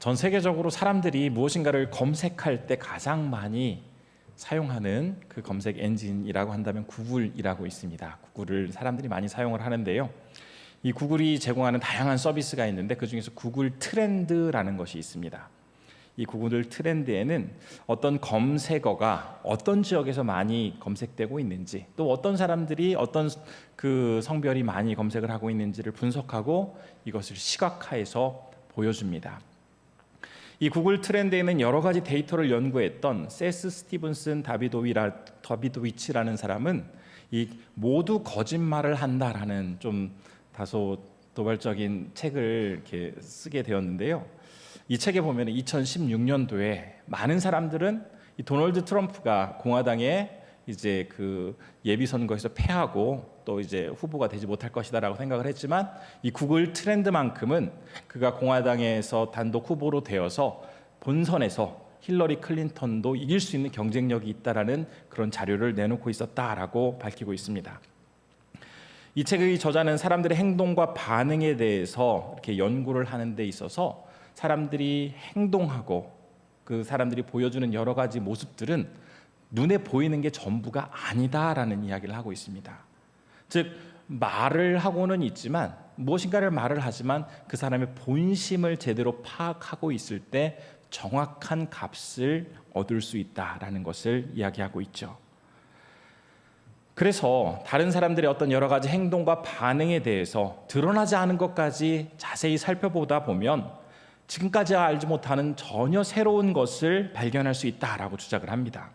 전 세계적으로 사람들이 무엇인가를 검색할 때 가장 많이 사용하는 그 검색 엔진이라고 한다면 구글이라고 있습니다. 구글을 사람들이 많이 사용을 하는데요. 이 구글이 제공하는 다양한 서비스가 있는데 그 중에서 구글 트렌드라는 것이 있습니다. 이 구글 트렌드에는 어떤 검색어가 어떤 지역에서 많이 검색되고 있는지, 또 어떤 사람들이 어떤 그 성별이 많이 검색을 하고 있는지를 분석하고 이것을 시각화해서 보여줍니다. 이 구글 트렌드에는 여러 가지 데이터를 연구했던 세스 스티븐슨 다비도위치라는 사람은 이 모두 거짓말을 한다라는 좀 다소 도발적인 책을 이렇게 쓰게 되었는데요. 이 책에 보면 2016년도에 많은 사람들은 이 도널드 트럼프가 공화당의 이제 그 예비 선거에서 패하고 또 이제 후보가 되지 못할 것이다라고 생각을 했지만 이 구글 트렌드만큼은 그가 공화당에서 단독 후보로 되어서 본선에서 힐러리 클린턴도 이길 수 있는 경쟁력이 있다라는 그런 자료를 내놓고 있었다라고 밝히고 있습니다. 이 책의 저자는 사람들의 행동과 반응에 대해서 이렇게 연구를 하는 데 있어서 사람들이 행동하고 그 사람들이 보여주는 여러 가지 모습들은 눈에 보이는 게 전부가 아니다라는 이야기를 하고 있습니다. 즉 말을 하고는 있지만 무엇인가를 말을 하지만 그 사람의 본심을 제대로 파악하고 있을 때 정확한 값을 얻을 수 있다라는 것을 이야기하고 있죠. 그래서 다른 사람들의 어떤 여러 가지 행동과 반응에 대해서 드러나지 않은 것까지 자세히 살펴보다 보면 지금까지 알지 못하는 전혀 새로운 것을 발견할 수 있다라고 주장을 합니다.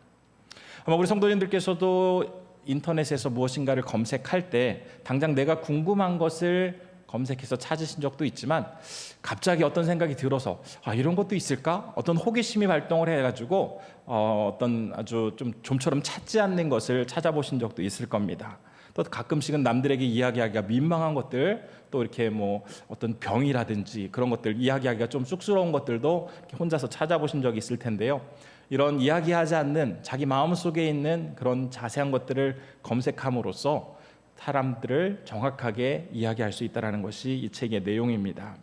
아마 우리 성도님들께서도 인터넷에서 무엇인가를 검색할 때 당장 내가 궁금한 것을 검색해서 찾으신 적도 있지만 갑자기 어떤 생각이 들어서 이런 것도 있을까? 어떤 호기심이 발동을 해가지고 어떤 아주 좀 좀처럼 찾지 않는 것을 찾아보신 적도 있을 겁니다. 또 가끔씩은 남들에게 이야기하기가 민망한 것들, 또 이렇게 뭐 어떤 병이라든지 그런 것들 이야기하기가 좀 쑥스러운 것들도 이렇게 혼자서 찾아보신 적이 있을 텐데요. 이런 이야기하지 않는 자기 마음속에 있는 그런 자세한 것들을 검색함으로써 사람들을 정확하게 이야기할 수 있다는 것이 이 책의 내용입니다.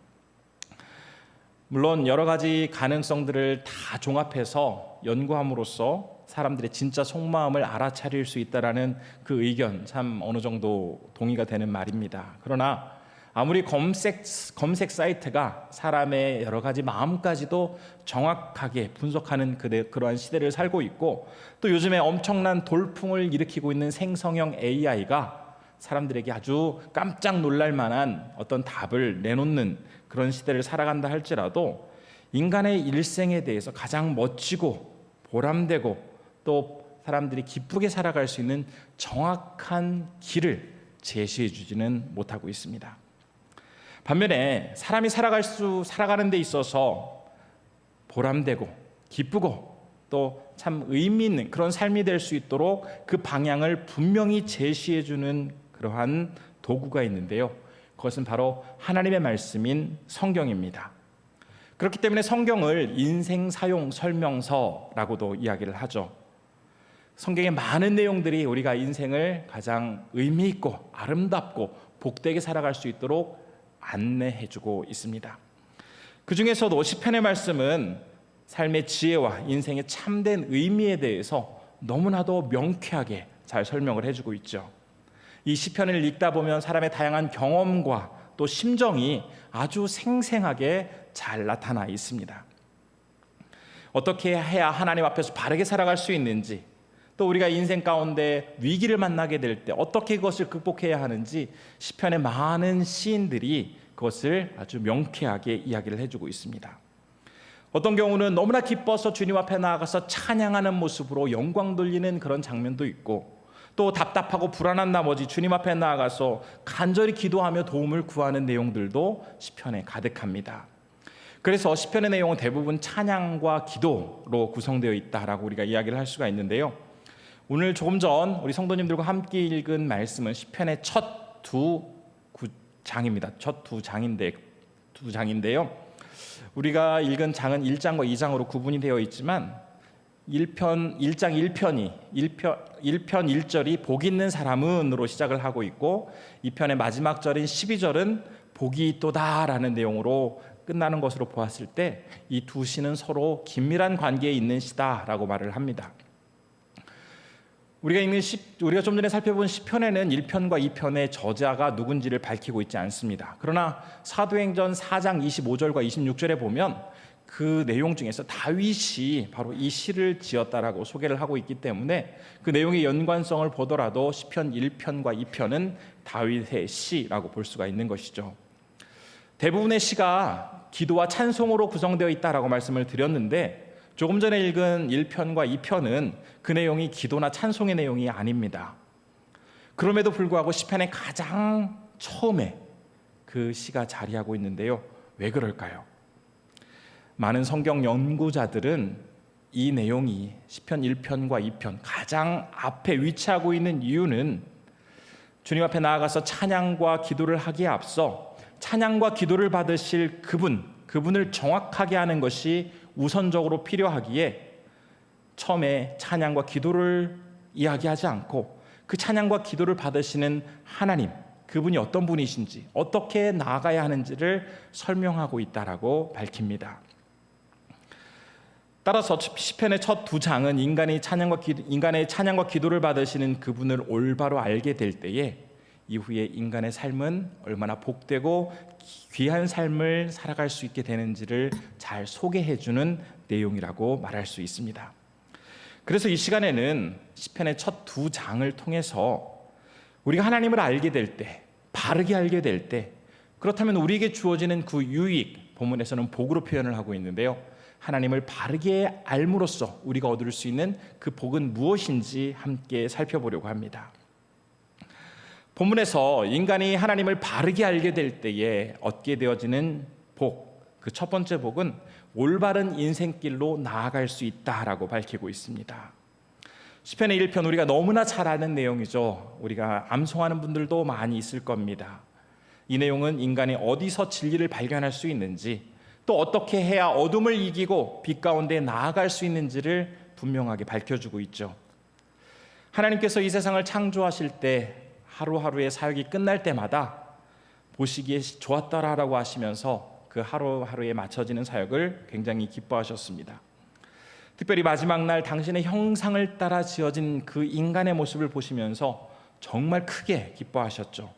물론 여러 가지 가능성들을 다 종합해서 연구함으로써 사람들의 진짜 속마음을 알아차릴 수 있다는 그 의견 참 어느 정도 동의가 되는 말입니다. 그러나 아무리 검색 사이트가 사람의 여러 가지 마음까지도 정확하게 분석하는 그러한 시대를 살고 있고 또 요즘에 엄청난 돌풍을 일으키고 있는 생성형 AI가 사람들에게 아주 깜짝 놀랄 만한 어떤 답을 내놓는 그런 시대를 살아간다 할지라도 인간의 일생에 대해서 가장 멋지고 보람되고 또 사람들이 기쁘게 살아갈 수 있는 정확한 길을 제시해 주지는 못하고 있습니다. 반면에 사람이 살아가는 데 있어서 보람되고 기쁘고 또 참 의미 있는 그런 삶이 될 수 있도록 그 방향을 분명히 제시해 주는 그러한 도구가 있는데요. 그것은 바로 하나님의 말씀인 성경입니다. 그렇기 때문에 성경을 인생 사용 설명서라고도 이야기를 하죠. 성경의 많은 내용들이 우리가 인생을 가장 의미 있고 아름답고 복되게 살아갈 수 있도록 안내해주고 있습니다. 그 중에서도 시편의 말씀은 삶의 지혜와 인생의 참된 의미에 대해서 너무나도 명쾌하게 잘 설명을 해주고 있죠. 이 시편을 읽다 보면 사람의 다양한 경험과 또 심정이 아주 생생하게 잘 나타나 있습니다. 어떻게 해야 하나님 앞에서 바르게 살아갈 수 있는지, 또 우리가 인생 가운데 위기를 만나게 될 때 어떻게 그것을 극복해야 하는지 시편의 많은 시인들이 그것을 아주 명쾌하게 이야기를 해주고 있습니다. 어떤 경우는 너무나 기뻐서 주님 앞에 나아가서 찬양하는 모습으로 영광 돌리는 그런 장면도 있고 또 답답하고 불안한 나머지 주님 앞에 나아가서 간절히 기도하며 도움을 구하는 내용들도 시편에 가득합니다. 그래서 시편의 내용은 대부분 찬양과 기도로 구성되어 있다라고 우리가 이야기를 할 수가 있는데요. 오늘 조금 전 우리 성도님들과 함께 읽은 말씀은 시편의 첫 두 장입니다. 첫 두 장인데요. 우리가 읽은 장은 1장과 2장으로 구분이 되어 있지만 1장 1편이 1편 1절이 복 있는 사람은으로 시작을 하고 있고 2편의 마지막 절인 12절은 복이 있도다라는 내용으로 끝나는 것으로 보았을 때 이 두 시는 서로 긴밀한 관계에 있는 시다라고 말을 합니다. 우리가 좀 전에 살펴본 시편에는 1편과 2편의 저자가 누군지를 밝히고 있지 않습니다. 그러나 사도행전 4장 25절과 26절에 보면 그 내용 중에서 다윗이 바로 이 시를 지었다라고 소개를 하고 있기 때문에 그 내용의 연관성을 보더라도 시편 1편과 2편은 다윗의 시라고 볼 수가 있는 것이죠. 대부분의 시가 기도와 찬송으로 구성되어 있다라고 말씀을 드렸는데 조금 전에 읽은 1편과 2편은 그 내용이 기도나 찬송의 내용이 아닙니다. 그럼에도 불구하고 시편의 가장 처음에 그 시가 자리하고 있는데요. 왜 그럴까요? 많은 성경 연구자들은 이 내용이 시편 1편과 2편 가장 앞에 위치하고 있는 이유는 주님 앞에 나아가서 찬양과 기도를 하기에 앞서 찬양과 기도를 받으실 그분을 정확하게 하는 것이 우선적으로 필요하기에 처음에 찬양과 기도를 이야기하지 않고 그 찬양과 기도를 받으시는 하나님, 그분이 어떤 분이신지 어떻게 나아가야 하는지를 설명하고 있다라고 밝힙니다. 따라서 시편의 첫 두 장은 인간의 찬양과 기도를 받으시는 그분을 올바로 알게 될 때에 이후에 인간의 삶은 얼마나 복되고 귀한 삶을 살아갈 수 있게 되는지를 잘 소개해주는 내용이라고 말할 수 있습니다. 그래서 이 시간에는 시편의 첫 두 장을 통해서 우리가 하나님을 알게 될 때, 바르게 알게 될 때, 그렇다면 우리에게 주어지는 그 유익, 본문에서는 복으로 표현을 하고 있는데요. 하나님을 바르게 알므로써 우리가 얻을 수 있는 그 복은 무엇인지 함께 살펴보려고 합니다. 본문에서 인간이 하나님을 바르게 알게 될 때에 얻게 되어지는 복, 그 첫 번째 복은 올바른 인생길로 나아갈 수 있다라고 밝히고 있습니다. 시편의 1편 우리가 너무나 잘 아는 내용이죠. 우리가 암송하는 분들도 많이 있을 겁니다. 이 내용은 인간이 어디서 진리를 발견할 수 있는지, 또 어떻게 해야 어둠을 이기고 빛 가운데 나아갈 수 있는지를 분명하게 밝혀주고 있죠. 하나님께서 이 세상을 창조하실 때 하루하루의 사역이 끝날 때마다 보시기에 좋았더라라고 하시면서 그 하루하루에 맞춰지는 사역을 굉장히 기뻐하셨습니다. 특별히 마지막 날 당신의 형상을 따라 지어진 그 인간의 모습을 보시면서 정말 크게 기뻐하셨죠.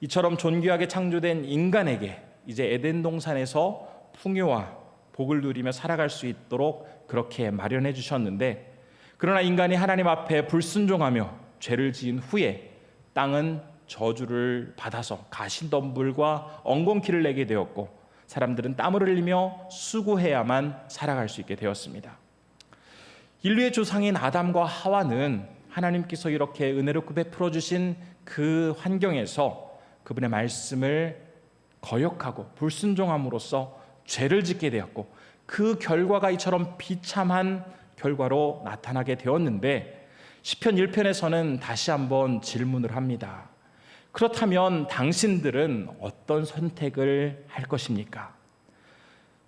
이처럼 존귀하게 창조된 인간에게 이제 에덴 동산에서 풍요와 복을 누리며 살아갈 수 있도록 그렇게 마련해 주셨는데, 그러나 인간이 하나님 앞에 불순종하며 죄를 지은 후에 땅은 저주를 받아서 가시덤불과 엉겅퀴를 내게 되었고 사람들은 땀을 흘리며 수고해야만 살아갈 수 있게 되었습니다. 인류의 조상인 아담과 하와는 하나님께서 이렇게 은혜롭게 베풀어 주신 그 환경에서 그분의 말씀을 거역하고 불순종함으로써 죄를 짓게 되었고 그 결과가 이처럼 비참한 결과로 나타나게 되었는데, 시편 1편에서는 다시 한번 질문을 합니다. 그렇다면 당신들은 어떤 선택을 할 것입니까?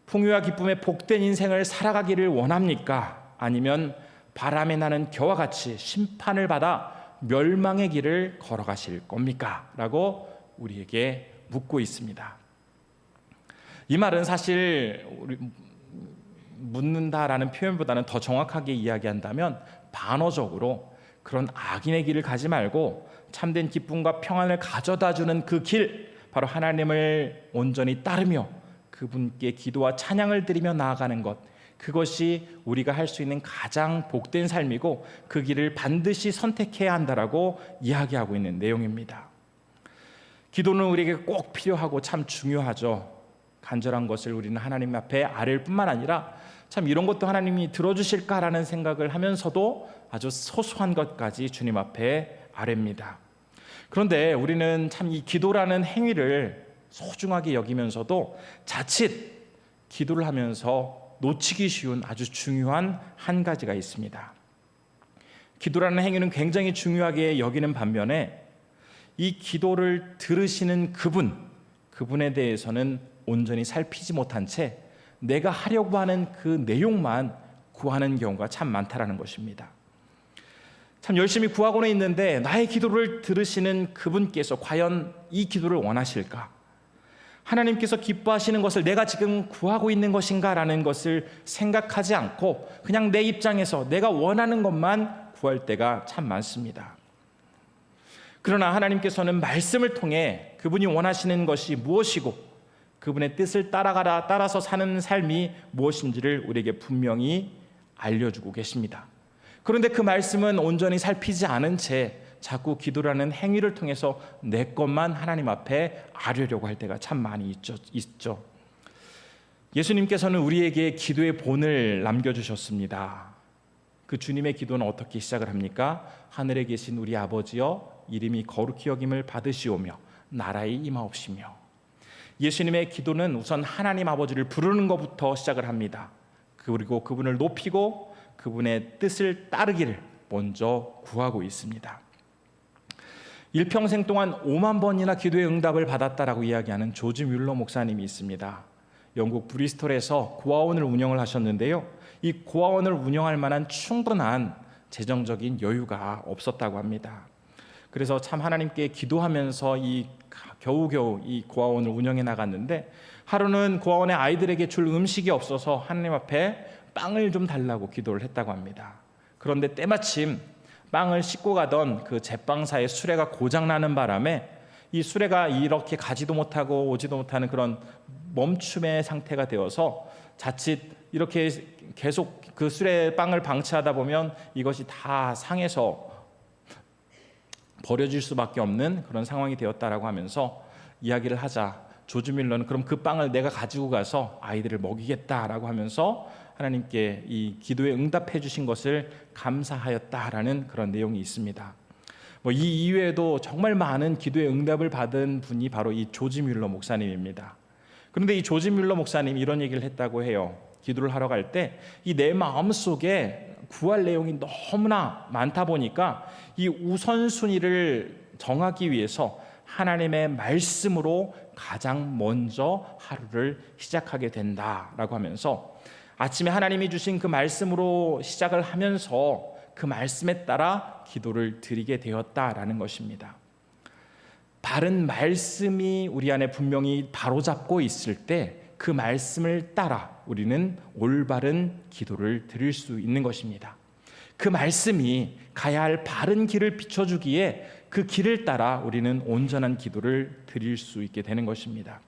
풍요와 기쁨의 복된 인생을 살아가기를 원합니까? 아니면 바람에 나는 겨와 같이 심판을 받아 멸망의 길을 걸어가실 겁니까? 라고 우리에게 묻고 있습니다. 이 말은 사실 묻는다라는 표현보다는 더 정확하게 이야기한다면 반어적으로 그런 악인의 길을 가지 말고 참된 기쁨과 평안을 가져다주는 그 길, 바로 하나님을 온전히 따르며 그분께 기도와 찬양을 드리며 나아가는 것, 그것이 우리가 할 수 있는 가장 복된 삶이고 그 길을 반드시 선택해야 한다라고 이야기하고 있는 내용입니다. 기도는 우리에게 꼭 필요하고 참 중요하죠. 간절한 것을 우리는 하나님 앞에 아뢰일 뿐만 아니라 참 이런 것도 하나님이 들어주실까라는 생각을 하면서도 아주 소소한 것까지 주님 앞에 아뢰입니다. 그런데 우리는 참 이 기도라는 행위를 소중하게 여기면서도 자칫 기도를 하면서 놓치기 쉬운 아주 중요한 한 가지가 있습니다. 기도라는 행위는 굉장히 중요하게 여기는 반면에 이 기도를 들으시는 그분에 대해서는 온전히 살피지 못한 채 내가 하려고 하는 그 내용만 구하는 경우가 참 많다라는 것입니다. 참 열심히 구하고는 있는데 나의 기도를 들으시는 그분께서 과연 이 기도를 원하실까? 하나님께서 기뻐하시는 것을 내가 지금 구하고 있는 것인가라는 것을 생각하지 않고 그냥 내 입장에서 내가 원하는 것만 구할 때가 참 많습니다. 그러나 하나님께서는 말씀을 통해 그분이 원하시는 것이 무엇이고 그분의 뜻을 따라서 사는 삶이 무엇인지를 우리에게 분명히 알려주고 계십니다. 그런데 그 말씀은 온전히 살피지 않은 채 자꾸 기도라는 행위를 통해서 내 것만 하나님 앞에 아뢰려고 할 때가 참 많이 있죠. 예수님께서는 우리에게 기도의 본을 남겨주셨습니다. 그 주님의 기도는 어떻게 시작을 합니까? 하늘에 계신 우리 아버지여 이름이 거룩히 여김을 받으시오며 나라의 임하옵시며. 예수님의 기도는 우선 하나님 아버지를 부르는 것부터 시작을 합니다. 그리고 그분을 높이고 그분의 뜻을 따르기를 먼저 구하고 있습니다. 일평생 동안 5만 번이나 기도의 응답을 받았다라고 이야기하는 조지 뮬러 목사님이 있습니다. 영국 브리스톨에서 고아원을 운영을 하셨는데요. 이 고아원을 운영할 만한 충분한 재정적인 여유가 없었다고 합니다. 그래서 참 하나님께 기도하면서 겨우겨우 이 고아원을 운영해 나갔는데 하루는 고아원의 아이들에게 줄 음식이 없어서 하나님 앞에 빵을 좀 달라고 기도를 했다고 합니다. 그런데 때마침 빵을 싣고 가던 그 제빵사의 수레가 고장나는 바람에 이 수레가 이렇게 가지도 못하고 오지도 못하는 그런 멈춤의 상태가 되어서 자칫 이렇게 계속 그 수레 빵을 방치하다 보면 이것이 다 상해서 버려질 수밖에 없는 그런 상황이 되었다라고 하면서 이야기를 하자 조지 뮬러는 그럼 그 빵을 내가 가지고 가서 아이들을 먹이겠다라고 하면서 하나님께 이 기도에 응답해 주신 것을 감사하였다라는 그런 내용이 있습니다. 이 이외에도 정말 많은 기도의 응답을 받은 분이 바로 이 조지 뮬러 목사님입니다. 그런데 이 조지 뮬러 목사님이 이런 얘기를 했다고 해요. 기도를 하러 갈 때 이 내 마음속에 구할 내용이 너무나 많다 보니까 이 우선순위를 정하기 위해서 하나님의 말씀으로 가장 먼저 하루를 시작하게 된다라고 하면서 아침에 하나님이 주신 그 말씀으로 시작을 하면서 그 말씀에 따라 기도를 드리게 되었다라는 것입니다. 바른 말씀이 우리 안에 분명히 바로잡고 있을 때 그 말씀을 따라 우리는 올바른 기도를 드릴 수 있는 것입니다. 그 말씀이 가야 할 바른 길을 비춰주기에 그 길을 따라 우리는 온전한 기도를 드릴 수 있게 되는 것입니다.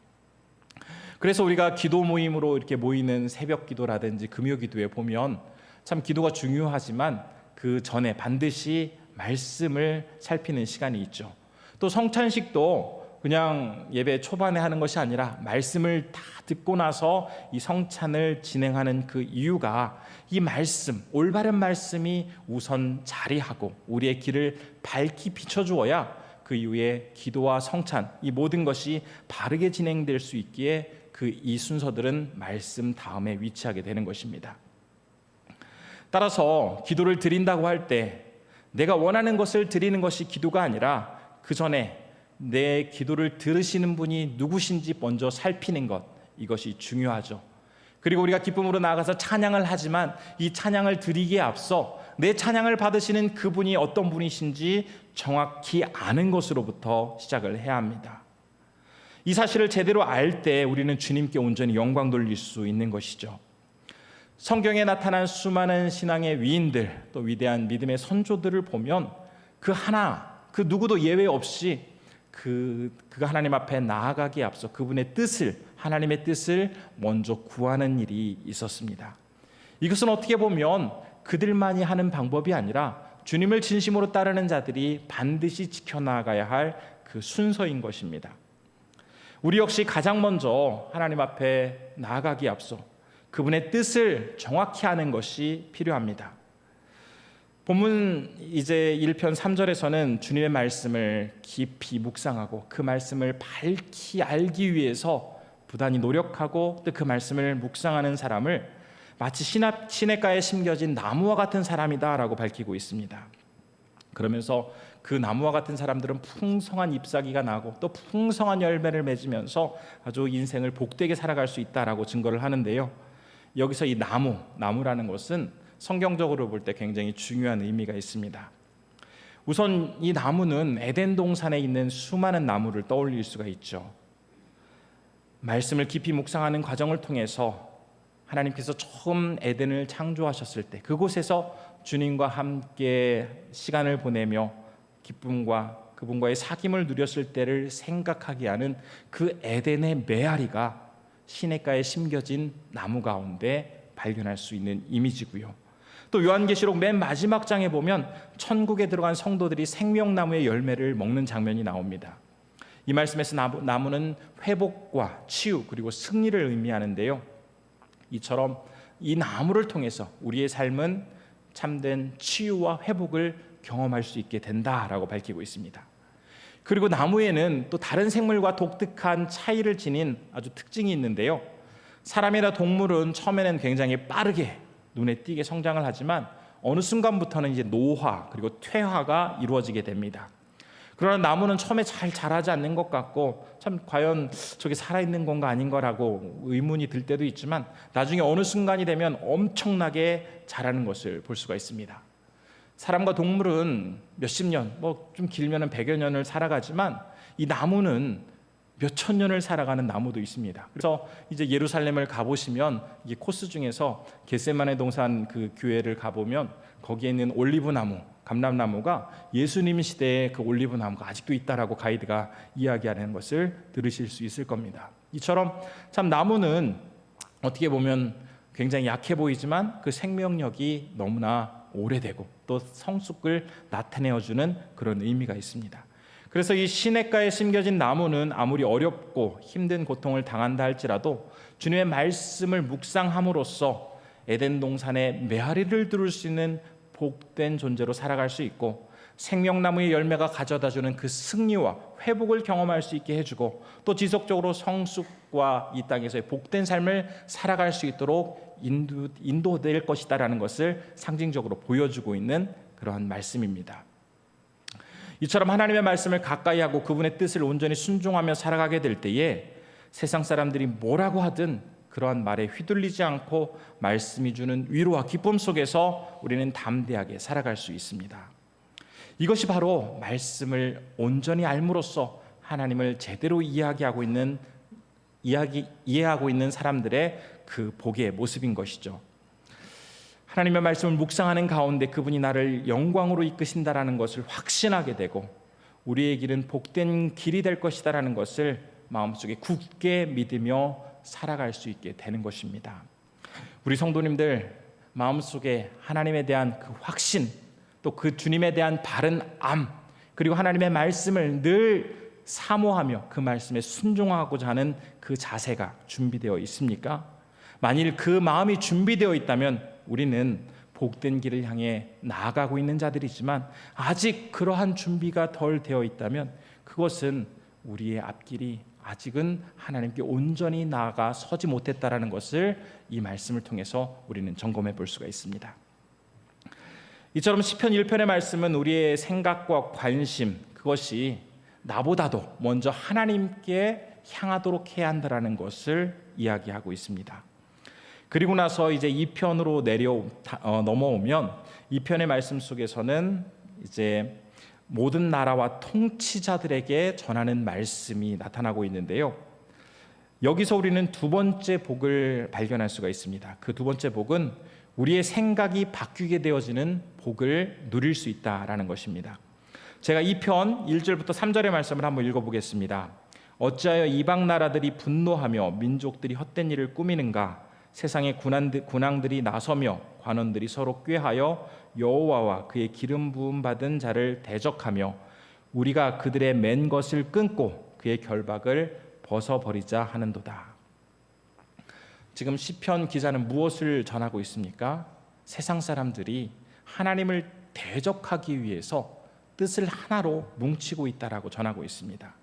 그래서 우리가 기도 모임으로 이렇게 모이는 새벽 기도라든지 금요 기도에 보면 참 기도가 중요하지만 그 전에 반드시 말씀을 살피는 시간이 있죠. 또 성찬식도 그냥 예배 초반에 하는 것이 아니라 말씀을 다 듣고 나서 이 성찬을 진행하는 그 이유가 이 말씀, 올바른 말씀이 우선 자리하고 우리의 길을 밝히 비춰주어야 그 이후에 기도와 성찬, 이 모든 것이 바르게 진행될 수 있기에 이 순서들은 말씀 다음에 위치하게 되는 것입니다. 따라서 기도를 드린다고 할 때 내가 원하는 것을 드리는 것이 기도가 아니라 그 전에 내 기도를 들으시는 분이 누구신지 먼저 살피는 것, 이것이 중요하죠. 그리고 우리가 기쁨으로 나아가서 찬양을 하지만 이 찬양을 드리기에 앞서 내 찬양을 받으시는 그분이 어떤 분이신지 정확히 아는 것으로부터 시작을 해야 합니다. 이 사실을 제대로 알 때 우리는 주님께 온전히 영광 돌릴 수 있는 것이죠. 성경에 나타난 수많은 신앙의 위인들, 또 위대한 믿음의 선조들을 보면 그 누구도 예외 없이 그가 하나님 앞에 나아가기에 앞서 그분의 뜻을, 하나님의 뜻을 먼저 구하는 일이 있었습니다. 이것은 어떻게 보면 그들만이 하는 방법이 아니라 주님을 진심으로 따르는 자들이 반드시 지켜나가야 할 그 순서인 것입니다. 우리 역시 가장 먼저 하나님 앞에 나아가기에 앞서 그분의 뜻을 정확히 아는 것이 필요합니다. 본문 이제 1편 3절에서는 주님의 말씀을 깊이 묵상하고 그 말씀을 밝히 알기 위해서 부단히 노력하고 또 그 말씀을 묵상하는 사람을 마치 시냇가에 심겨진 나무와 같은 사람이다라고 밝히고 있습니다. 그러면서 그 나무와 같은 사람들은 풍성한 잎사귀가 나고 또 풍성한 열매를 맺으면서 아주 인생을 복되게 살아갈 수 있다라고 증거를 하는데요. 여기서 이 나무라는 것은 성경적으로 볼 때 굉장히 중요한 의미가 있습니다. 우선 이 나무는 에덴 동산에 있는 수많은 나무를 떠올릴 수가 있죠. 말씀을 깊이 묵상하는 과정을 통해서 하나님께서 처음 에덴을 창조하셨을 때 그곳에서 주님과 함께 시간을 보내며 기쁨과 그분과의 사귐을 누렸을 때를 생각하게 하는 그 에덴의 메아리가 시냇가에 심겨진 나무 가운데 발견할 수 있는 이미지고요. 또 요한계시록 맨 마지막 장에 보면 천국에 들어간 성도들이 생명나무의 열매를 먹는 장면이 나옵니다. 이 말씀에서 나무는 회복과 치유 그리고 승리를 의미하는데요. 이처럼 이 나무를 통해서 우리의 삶은 참된 치유와 회복을 경험할 수 있게 된다라고 밝히고 있습니다. 그리고 나무에는 또 다른 생물과 독특한 차이를 지닌 아주 특징이 있는데요. 사람이나 동물은 처음에는 굉장히 빠르게 눈에 띄게 성장을 하지만 어느 순간부터는 이제 노화 그리고 퇴화가 이루어지게 됩니다. 그러나 나무는 처음에 잘 자라지 않는 것 같고 참 과연 저게 살아있는 건가 아닌가라고 의문이 들 때도 있지만 나중에 어느 순간이 되면 엄청나게 자라는 것을 볼 수가 있습니다. 사람과 동물은 몇십 년, 좀 길면은 100여 년을 살아가지만 이 나무는 몇천 년을 살아가는 나무도 있습니다. 그래서 이제 예루살렘을 가보시면 이 코스 중에서 겟세마네 동산 그 교회를 가보면 거기에 있는 올리브 나무, 감람나무가 예수님 시대의 그 올리브 나무가 아직도 있다라고 가이드가 이야기하는 것을 들으실 수 있을 겁니다. 이처럼 참 나무는 어떻게 보면 굉장히 약해 보이지만 그 생명력이 너무나 오래되고 또 성숙을 나타내어주는 그런 의미가 있습니다. 그래서 이 시냇가에 심겨진 나무는 아무리 어렵고 힘든 고통을 당한다 할지라도 주님의 말씀을 묵상함으로써 에덴 동산의 메아리를 두를 수 있는 복된 존재로 살아갈 수 있고 생명나무의 열매가 가져다주는 그 승리와 회복을 경험할 수 있게 해주고 또 지속적으로 성숙과 이 땅에서의 복된 삶을 살아갈 수 있도록 인도될 것이다라는 것을 상징적으로 보여주고 있는 그러한 말씀입니다. 이처럼 하나님의 말씀을 가까이 하고 그분의 뜻을 온전히 순종하며 살아가게 될 때에 세상 사람들이 뭐라고 하든 그러한 말에 휘둘리지 않고 말씀이 주는 위로와 기쁨 속에서 우리는 담대하게 살아갈 수 있습니다. 이것이 바로 말씀을 온전히 알므로써 하나님을 제대로 이해하고 있는 사람들의 그 복의 모습인 것이죠. 하나님의 말씀을 묵상하는 가운데 그분이 나를 영광으로 이끄신다라는 것을 확신하게 되고 우리의 길은 복된 길이 될 것이다라는 것을 마음속에 굳게 믿으며 살아갈 수 있게 되는 것입니다. 우리 성도님들 마음속에 하나님에 대한 그 확신 또 그 주님에 대한 바른 암 그리고 하나님의 말씀을 늘 사모하며 그 말씀에 순종하고자 하는 그 자세가 준비되어 있습니까? 만일 그 마음이 준비되어 있다면 우리는 복된 길을 향해 나아가고 있는 자들이지만 아직 그러한 준비가 덜 되어 있다면 그것은 우리의 앞길이 아직은 하나님께 온전히 나아가 서지 못했다라는 것을 이 말씀을 통해서 우리는 점검해 볼 수가 있습니다. 이처럼 시편 1편의 말씀은 우리의 생각과 관심 그것이 나보다도 먼저 하나님께 향하도록 해야 한다라는 것을 이야기하고 있습니다. 그리고 나서 이제 2편으로 넘어오면 2편의 말씀 속에서는 이제 모든 나라와 통치자들에게 전하는 말씀이 나타나고 있는데요. 여기서 우리는 두 번째 복을 발견할 수가 있습니다. 그 두 번째 복은 우리의 생각이 바뀌게 되어지는 복을 누릴 수 있다라는 것입니다. 제가 2편 1절부터 3절의 말씀을 한번 읽어보겠습니다. 어찌하여 이방 나라들이 분노하며 민족들이 헛된 일을 꾸미는가? 세상의 군왕들이 나서며 관원들이 서로 꾀하여 여호와와 그의 기름 부음 받은 자를 대적하며 우리가 그들의 맨 것을 끊고 그의 결박을 벗어버리자 하는도다. 지금 시편 기자는 무엇을 전하고 있습니까? 세상 사람들이 하나님을 대적하기 위해서 뜻을 하나로 뭉치고 있다라고 전하고 있습니다.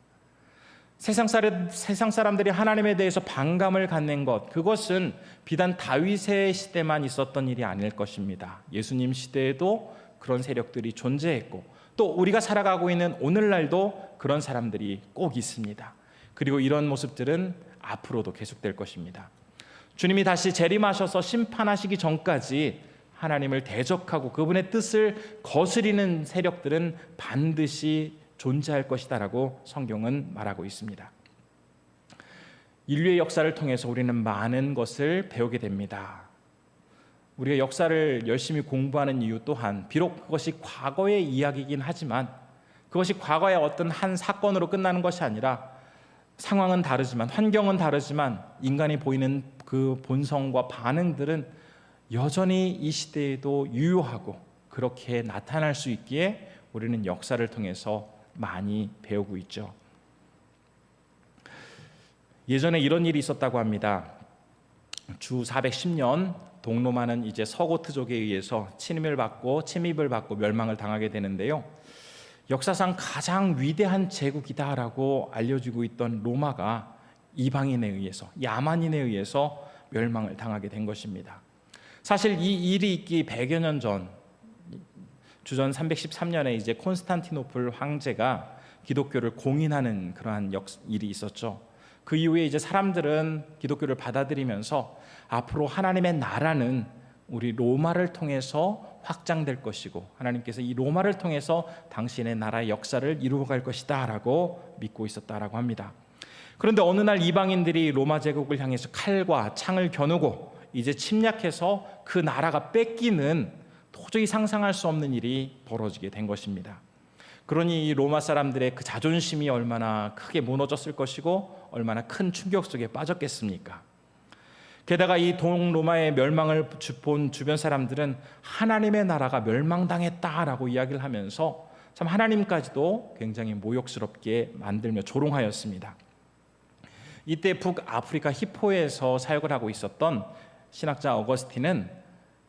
세상 사람들이 하나님에 대해서 반감을 갖는 것 그것은 비단 다윗의 시대만 있었던 일이 아닐 것입니다. 예수님 시대에도 그런 세력들이 존재했고 또 우리가 살아가고 있는 오늘날도 그런 사람들이 꼭 있습니다. 그리고 이런 모습들은 앞으로도 계속될 것입니다. 주님이 다시 재림하셔서 심판하시기 전까지 하나님을 대적하고 그분의 뜻을 거스리는 세력들은 반드시 존재할 것이다라고 성경은 말하고 있습니다. 인류의 역사를 통해서 우리는 많은 것을 배우게 됩니다. 우리가 역사를 열심히 공부하는 이유 또한 비록 그것이 과거의 이야기이긴 하지만 그것이 과거의 어떤 한 사건으로 끝나는 것이 아니라 상황은 다르지만 환경은 다르지만 인간이 보이는 그 본성과 반응들은 여전히 이 시대에도 유효하고 그렇게 나타날 수 있기에 우리는 역사를 통해서 많이 배우고 있죠. 예전에 이런 일이 있었다고 합니다. 주 410년 동로마는 이제 서고트족에 의해서 침입을 받고 멸망을 당하게 되는데요. 역사상 가장 위대한 제국이다라고 알려지고 있던 로마가 이방인에 의해서, 야만인에 의해서 멸망을 당하게 된 것입니다. 사실 이 일이 있기 100여 년 전, 주전 313년에 이제 콘스탄티노플 황제가 기독교를 공인하는 그러한 일이 있었죠. 그 이후에 이제 사람들은 기독교를 받아들이면서 앞으로 하나님의 나라는 우리 로마를 통해서 확장될 것이고 하나님께서 이 로마를 통해서 당신의 나라의 역사를 이루어갈 것이다 라고 믿고 있었다라고 합니다. 그런데 어느 날 이방인들이 로마 제국을 향해서 칼과 창을 겨누고 이제 침략해서 그 나라가 뺏기는 도저히 상상할 수 없는 일이 벌어지게 된 것입니다. 그러니 이 로마 사람들의 그 자존심이 얼마나 크게 무너졌을 것이고 얼마나 큰 충격 속에 빠졌겠습니까? 게다가 이 동로마의 멸망을 본 주변 사람들은 하나님의 나라가 멸망당했다라고 이야기를 하면서 참 하나님까지도 굉장히 모욕스럽게 만들며 조롱하였습니다. 이때 북아프리카 히포에서 사역을 하고 있었던 신학자 어거스틴은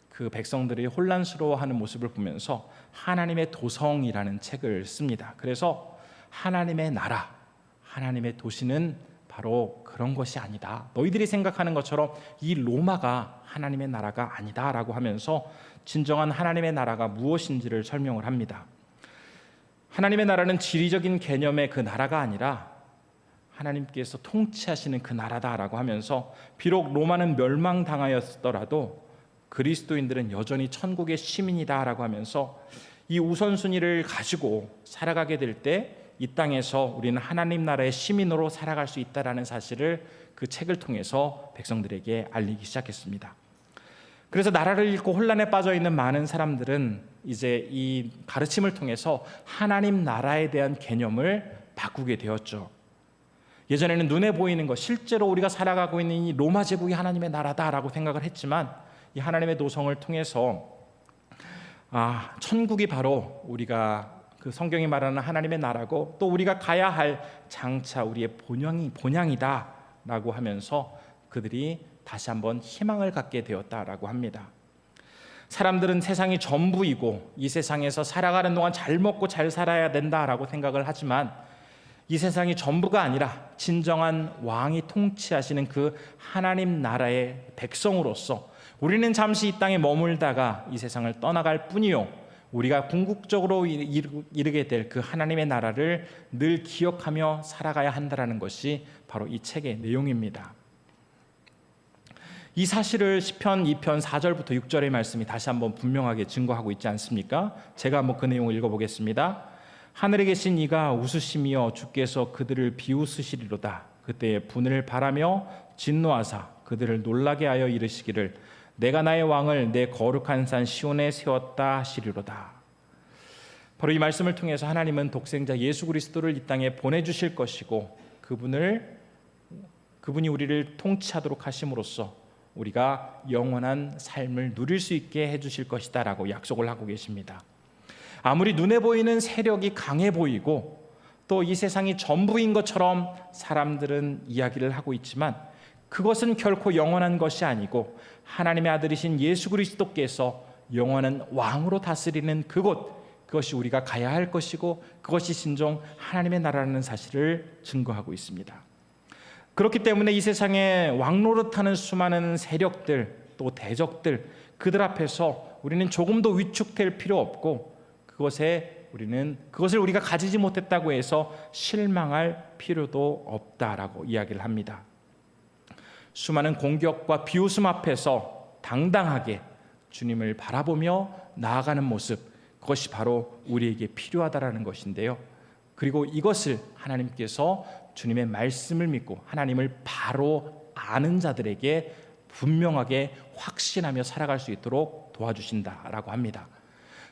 그 백성들이 혼란스러워하는 모습을 보면서 하나님의 도성이라는 책을 씁니다. 그래서 하나님의 나라, 하나님의 도시는 바로 그런 것이 아니다. 너희들이 생각하는 것처럼 이 로마가 하나님의 나라가 아니다라고 하면서 진정한 하나님의 나라가 무엇인지를 설명을 합니다. 하나님의 나라는 지리적인 개념의 그 나라가 아니라 하나님께서 통치하시는 그 나라다라고 하면서 비록 로마는 멸망당하였더라도 그리스도인들은 여전히 천국의 시민이다라고 하면서 이 우선순위를 가지고 살아가게 될 때 이 땅에서 우리는 하나님 나라의 시민으로 살아갈 수 있다라는 사실을 그 책을 통해서 백성들에게 알리기 시작했습니다. 그래서 나라를 잃고 혼란에 빠져 있는 많은 사람들은 이제 이 가르침을 통해서 하나님 나라에 대한 개념을 바꾸게 되었죠. 예전에는 눈에 보이는 것, 실제로 우리가 살아가고 있는 이 로마 제국이 하나님의 나라다라고 생각을 했지만 이 하나님의 도성을 통해서 천국이 바로 우리가 그 성경이 말하는 하나님의 나라고 또 우리가 가야 할 장차 우리의 본향이다라고 하면서 그들이 다시 한번 희망을 갖게 되었다라고 합니다. 사람들은 세상이 전부이고 이 세상에서 살아가는 동안 잘 먹고 잘 살아야 된다라고 생각을 하지만 이 세상이 전부가 아니라 진정한 왕이 통치하시는 그 하나님 나라의 백성으로서 우리는 잠시 이 땅에 머물다가 이 세상을 떠나갈 뿐이요 우리가 궁극적으로 이르게 될 그 하나님의 나라를 늘 기억하며 살아가야 한다는 것이 바로 이 책의 내용입니다. 이 사실을 시편 2편 4절부터 6절의 말씀이 다시 한번 분명하게 증거하고 있지 않습니까? 제가 한번 그 내용을 읽어보겠습니다. 하늘에 계신 이가 웃으시며 주께서 그들을 비웃으시리로다. 그때 분을 바라며 진노하사 그들을 놀라게 하여 이르시기를 내가 나의 왕을 내 거룩한 산 시온에 세웠다 하시리로다. 바로 이 말씀을 통해서 하나님은 독생자 예수 그리스도를 이 땅에 보내주실 것이고 그분이 우리를 통치하도록 하심으로써 우리가 영원한 삶을 누릴 수 있게 해주실 것이다 라고 약속을 하고 계십니다. 아무리 눈에 보이는 세력이 강해 보이고 또 이 세상이 전부인 것처럼 사람들은 이야기를 하고 있지만 그것은 결코 영원한 것이 아니고 하나님의 아들이신 예수 그리스도께서 영원한 왕으로 다스리는 그것이 우리가 가야 할 것이고 그것이 진정 하나님의 나라라는 사실을 증거하고 있습니다. 그렇기 때문에 이 세상에 왕노릇하는 수많은 세력들 또 대적들 그들 앞에서 우리는 조금도 위축될 필요 없고 그것을 우리가 가지지 못했다고 해서 실망할 필요도 없다라고 이야기를 합니다. 수많은 공격과 비웃음 앞에서 당당하게 주님을 바라보며 나아가는 모습 그것이 바로 우리에게 필요하다라는 것인데요. 그리고 이것을 하나님께서 주님의 말씀을 믿고 하나님을 바로 아는 자들에게 분명하게 확신하며 살아갈 수 있도록 도와주신다라고 합니다.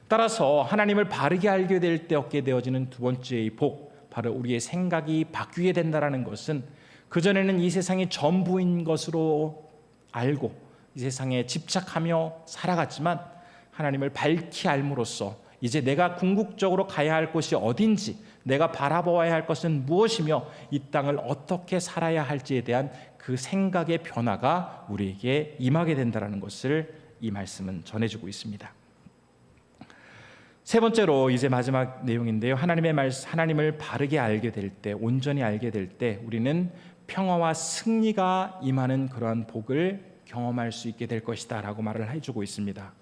따라서 하나님을 바르게 알게 될 때 얻게 되어지는 두 번째의 복, 바로 우리의 생각이 바뀌게 된다는 것은 그전에는 이 세상이 전부인 것으로 알고 이 세상에 집착하며 살아갔지만 하나님을 밝히 알므로써 이제 내가 궁극적으로 가야 할 곳이 어딘지, 내가 바라보아야 할 것은 무엇이며 이 땅을 어떻게 살아야 할지에 대한 그 생각의 변화가 우리에게 임하게 된다는 것을 이 말씀은 전해주고 있습니다. 세 번째로 이제 마지막 내용인데요. 하나님을 바르게 알게 될 때, 온전히 알게 될 때 우리는 평화와 승리가 임하는 그러한 복을 경험할 수 있게 될 것이다 라고 말을 해주고 있습니다.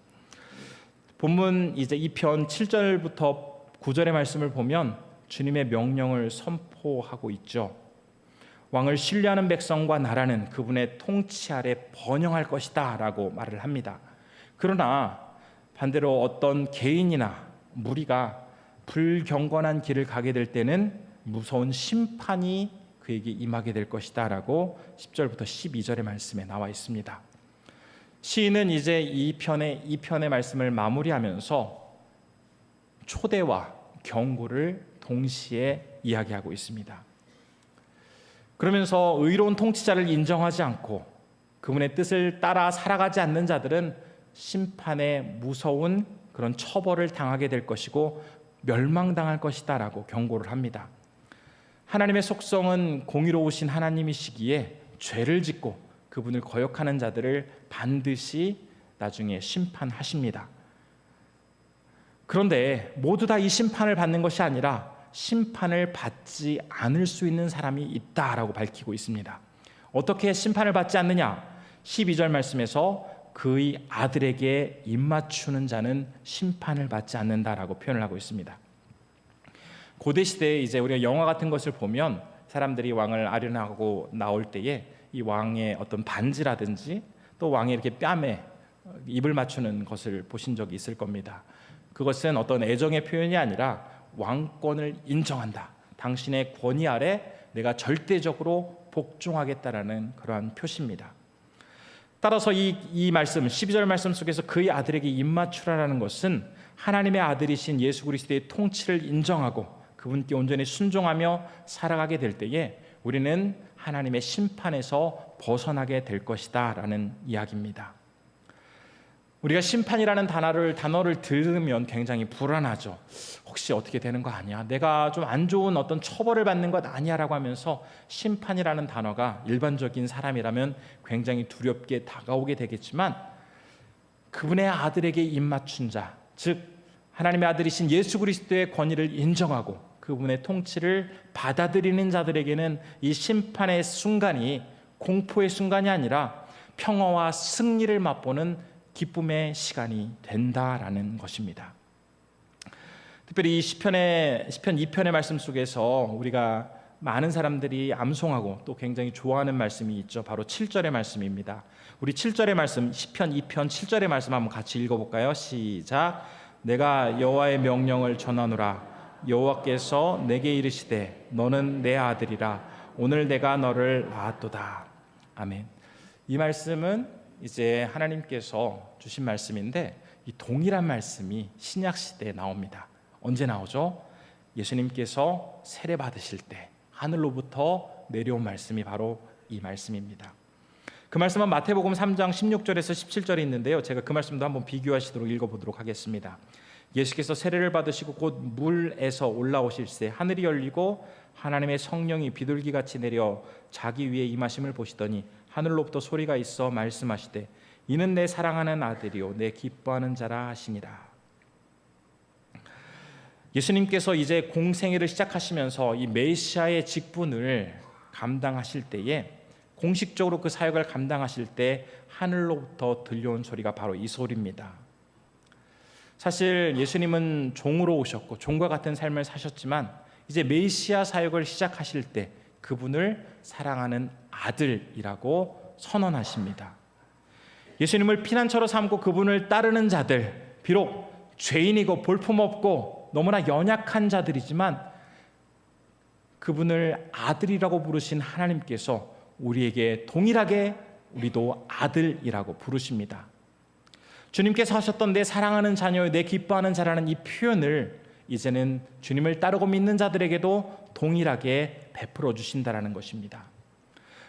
본문 이제 2편 7절부터 9절의 말씀을 보면 주님의 명령을 선포하고 있죠. 왕을 신뢰하는 백성과 나라는 그분의 통치 아래 번영할 것이다 라고 말을 합니다. 그러나 반대로 어떤 개인이나 무리가 불경건한 길을 가게 될 때는 무서운 심판이 그에게 임하게 될 것이다 라고 10절부터 12절의 말씀에 나와 있습니다. 시인은 이제 이 편의 말씀을 마무리하면서 초대와 경고를 동시에 이야기하고 있습니다. 그러면서 의로운 통치자를 인정하지 않고 그분의 뜻을 따라 살아가지 않는 자들은 심판의 무서운 그런 처벌을 당하게 될 것이고 멸망당할 것이다 라고 경고를 합니다. 하나님의 속성은 공의로우신 하나님이시기에 죄를 짓고 그분을 거역하는 자들을 반드시 나중에 심판하십니다. 그런데 모두 다 이 심판을 받는 것이 아니라 심판을 받지 않을 수 있는 사람이 있다라고 밝히고 있습니다. 어떻게 심판을 받지 않느냐? 12절 말씀에서 그의 아들에게 입맞추는 자는 심판을 받지 않는다라고 표현을 하고 있습니다. 고대 시대에 이제 우리가 영화 같은 것을 보면 사람들이 왕을 아련하고 나올 때에 이 왕의 어떤 반지라든지 또 왕의 이렇게 뺨에 입을 맞추는 것을 보신 적이 있을 겁니다. 그것은 어떤 애정의 표현이 아니라 왕권을 인정한다. 당신의 권위 아래 내가 절대적으로 복종하겠다라는 그러한 표시입니다. 따라서 이 말씀 12절 말씀 속에서 그의 아들에게 입맞추라라는 것은 하나님의 아들이신 예수 그리스도의 통치를 인정하고 그분께 온전히 순종하며 살아가게 될 때에 우리는 하나님의 심판에서 벗어나게 될 것이다 라는 이야기입니다. 우리가 심판이라는 단어를 들으면 굉장히 불안하죠. 혹시 어떻게 되는 거 아니야? 내가 좀 안 좋은 어떤 처벌을 받는 것 아니야? 라고 하면서 심판이라는 단어가 일반적인 사람이라면 굉장히 두렵게 다가오게 되겠지만 그분의 아들에게 입맞춘 자, 즉 하나님의 아들이신 예수 그리스도의 권위를 인정하고 그분의 통치를 받아들이는 자들에게는 이 심판의 순간이 공포의 순간이 아니라 평화와 승리를 맛보는 기쁨의 시간이 된다라는 것입니다. 특별히 이 시편 2편의 말씀 속에서 우리가 많은 사람들이 암송하고 또 굉장히 좋아하는 말씀이 있죠. 바로 7절의 말씀입니다. 우리 7절의 말씀, 시편 2편 7절의 말씀 한번 같이 읽어볼까요? 시작. 내가 여호와의 명령을 전하노라. 여호와께서 내게 이르시되 너는 내 아들이라. 오늘 내가 너를 낳았도다. 아멘. 이 말씀은 이제 하나님께서 주신 말씀인데 이 동일한 말씀이 신약 시대에 나옵니다. 언제 나오죠? 예수님께서 세례 받으실 때 하늘로부터 내려온 말씀이 바로 이 말씀입니다. 그 말씀은 마태복음 3장 16절에서 17절에 있는데요. 제가 그 말씀도 한번 비교하시도록 읽어보도록 하겠습니다. 예수께서 세례를 받으시고 곧 물에서 올라오실새 하늘이 열리고 하나님의 성령이 비둘기같이 내려 자기 위에 임하심을 보시더니 하늘로부터 소리가 있어 말씀하시되 이는 내 사랑하는 아들이요 내 기뻐하는 자라 하시니라. 예수님께서 이제 공생애를 시작하시면서 이 메시아의 직분을 감당하실 때에 공식적으로 그 사역을 감당하실 때 하늘로부터 들려온 소리가 바로 이 소리입니다. 사실 예수님은 종으로 오셨고 종과 같은 삶을 사셨지만 이제 메시아 사역을 시작하실 때 그분을 사랑하는 아들이라고 선언하십니다. 예수님을 피난처로 삼고 그분을 따르는 자들, 비록 죄인이고 볼품없고 너무나 연약한 자들이지만 그분을 아들이라고 부르신 하나님께서 우리에게 동일하게 우리도 아들이라고 부르십니다. 주님께서 하셨던 내 사랑하는 자녀요, 내 기뻐하는 자라는 이 표현을 이제는 주님을 따르고 믿는 자들에게도 동일하게 베풀어 주신다라는 것입니다.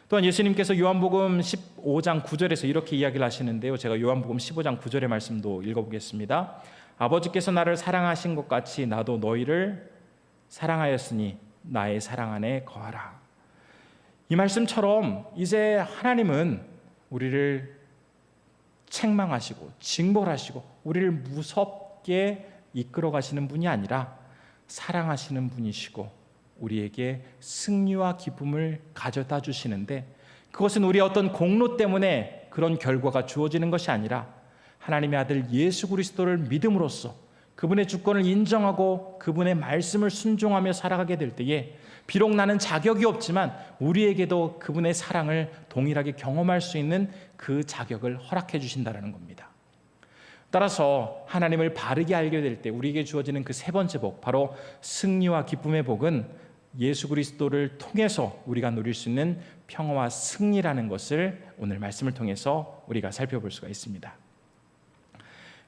또한 예수님께서 요한복음 15장 9절에서 이렇게 이야기를 하시는데요. 제가 요한복음 15장 9절의 말씀도 읽어보겠습니다. 아버지께서 나를 사랑하신 것 같이 나도 너희를 사랑하였으니 나의 사랑 안에 거하라. 이 말씀처럼 이제 하나님은 우리를 책망하시고 징벌하시고 우리를 무섭게 이끌어 가시는 분이 아니라 사랑하시는 분이시고 우리에게 승리와 기쁨을 가져다 주시는데, 그것은 우리의 어떤 공로 때문에 그런 결과가 주어지는 것이 아니라 하나님의 아들 예수 그리스도를 믿음으로써 그분의 주권을 인정하고 그분의 말씀을 순종하며 살아가게 될 때에 비록 나는 자격이 없지만 우리에게도 그분의 사랑을 동일하게 경험할 수 있는 그 자격을 허락해 주신다는 겁니다. 따라서 하나님을 바르게 알게 될 때 우리에게 주어지는 그 세 번째 복, 바로 승리와 기쁨의 복은 예수 그리스도를 통해서 우리가 누릴 수 있는 평화와 승리라는 것을 오늘 말씀을 통해서 우리가 살펴볼 수가 있습니다.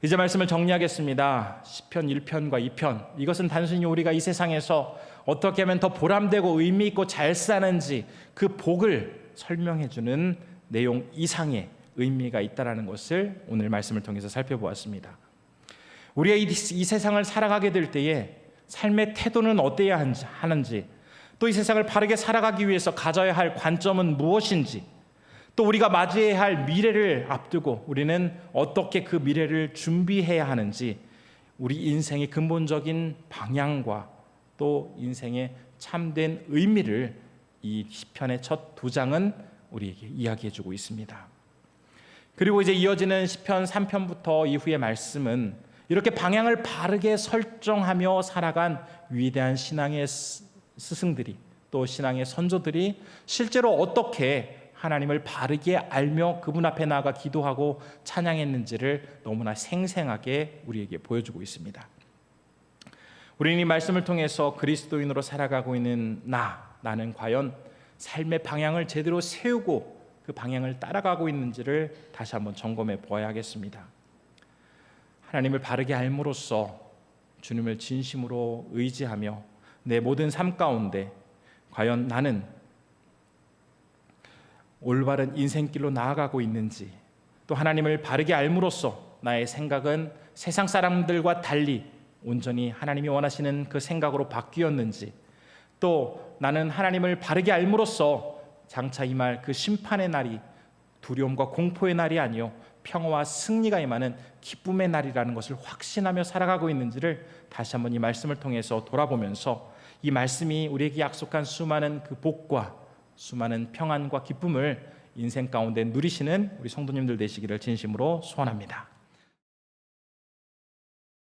이제 말씀을 정리하겠습니다. 시편 1편과 2편, 이것은 단순히 우리가 이 세상에서 어떻게 하면 더 보람되고 의미 있고 잘 사는지 그 복을 설명해 주는 내용 이상의 의미가 있다는 것을 오늘 말씀을 통해서 살펴보았습니다. 우리가 이 세상을 살아가게 될 때에 삶의 태도는 어때야 하는지, 또 이 세상을 바르게 살아가기 위해서 가져야 할 관점은 무엇인지, 또 우리가 맞이해야 할 미래를 앞두고 우리는 어떻게 그 미래를 준비해야 하는지, 우리 인생의 근본적인 방향과 또 인생의 참된 의미를 이 시편의 첫 두 장은 우리에게 이야기해주고 있습니다. 그리고 이제 이어지는 시편 3편부터 이후의 말씀은 이렇게 방향을 바르게 설정하며 살아간 위대한 신앙의 스승들이, 또 신앙의 선조들이 실제로 어떻게 하나님을 바르게 알며 그분 앞에 나아가 기도하고 찬양했는지를 너무나 생생하게 우리에게 보여주고 있습니다. 우리는 이 말씀을 통해서 그리스도인으로 살아가고 있는 나는 과연 삶의 방향을 제대로 세우고 그 방향을 따라가고 있는지를 다시 한번 점검해 보아야 하겠습니다. 하나님을 바르게 알므로써 주님을 진심으로 의지하며 내 모든 삶 가운데 과연 나는 올바른 인생길로 나아가고 있는지, 또 하나님을 바르게 알므로써 나의 생각은 세상 사람들과 달리 온전히 하나님이 원하시는 그 생각으로 바뀌었는지, 또 나는 하나님을 바르게 알므로써 장차 임할 그 심판의 날이 두려움과 공포의 날이 아니요 평화와 승리가 임하는 기쁨의 날이라는 것을 확신하며 살아가고 있는지를 다시 한번 이 말씀을 통해서 돌아보면서 이 말씀이 우리에게 약속한 수많은 그 복과 수많은 평안과 기쁨을 인생 가운데 누리시는 우리 성도님들 되시기를 진심으로 소원합니다.